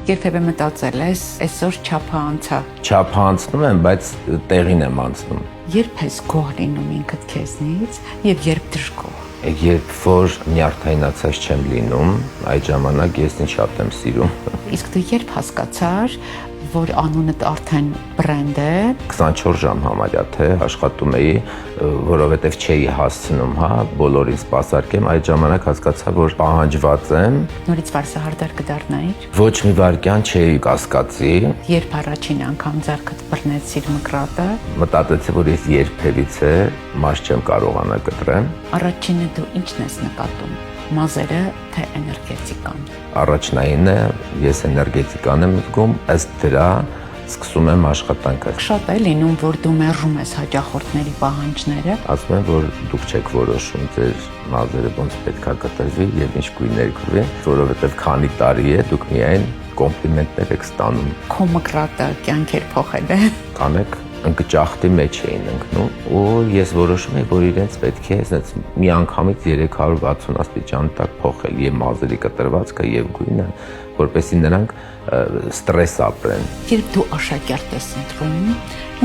Երբևէ մտածել ես, այսօր չափը անցա։ Չափը անցնում եմ, բայց տեղին եմ անցնում։ Երբ ես գոհ լինում ինքդ քեզնից եւ երբ դժգոհ։ Երբ որ նյարդայնացած չեմ լինում, այդ ժամանակ ես ինձ շատ եմ սիրում։ Իսկ դու երբ հասկացար, որ անունդ արդեն բրենդ է։ 24 ժամ համարյա թե աշխատում էի, որովհետև չէի հասցնում, բոլորին սպասարկեմ, այդ ժամանակ հասկացա, որ պահանջված եմ։ Նորից վարսահարդար կդառնայիր։ Ոչ մի վայրկյան չէի կասկածի։ Երբ առաջին անգամ ձեռքդ բռնեցիր մկրատը։ Մտածեցի, որ ես երբևիցե մաս չեմ կարողանա կտրեմ։ Առաջինը դու ինչն ես նկատում։ Մազերը թե էներգետիկան։ Առաջնայինը ես էներգետիկան եմ զգում, ըստ դրա սկսում եմ աշխատանքը։ Շատ է լինում, որ դու մերժում ես հաճախորդների պահանջները։ Ասում եմ, որ դուք չեք որոշում ձեր մազերը ոնց պետքա կտրվի եւ ինչ գույներ կրվի, որովհետեւ քանի տարի է դուք միայն կոմպլիմենտներ եք ստանում։ Քո մկրատը կյանքեր փոխել է։ Կանեք ընկճախտի մեջ էին ընկնում ու ես որոշում եմ, որ իրենց պետք է այսպես մի անգամից 360 աստիճան տակ փոխել եւ մազերի կտրվածքը եւ գույնը, որպեսզի նրանք ստրես ապրեն։ Երբ դու աշակերտ ես ընտրում,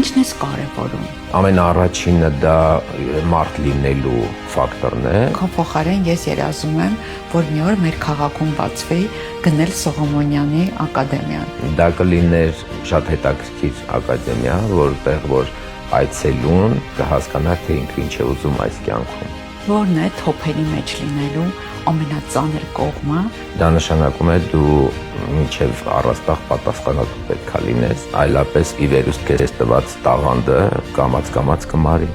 ինչն ես կարևորում։ Ամենաառաջինը դա մարդ լինելու ֆակտորն է։ Քո փոխարեն ես երազում եմ, որ մի օր մեր քաղաքում բացվի գնել Սողոմոնյանի ակադեմիան։ Դա կլիներ շատ հետաքրքիր ակադեմիա, որտեղ որ այցելուն կհասկանա, թե ինքը ինչ է ուզում այս կյանքում։ Որն է թոփերի մեջ լինելու ամենածանր կողմը։ Դա նշանակում է դու մինչև առաստաղ պատասխանատու պետք է լինես, այլապես ի վերուստ քեզ տված տաղանդը կամաց կմարի։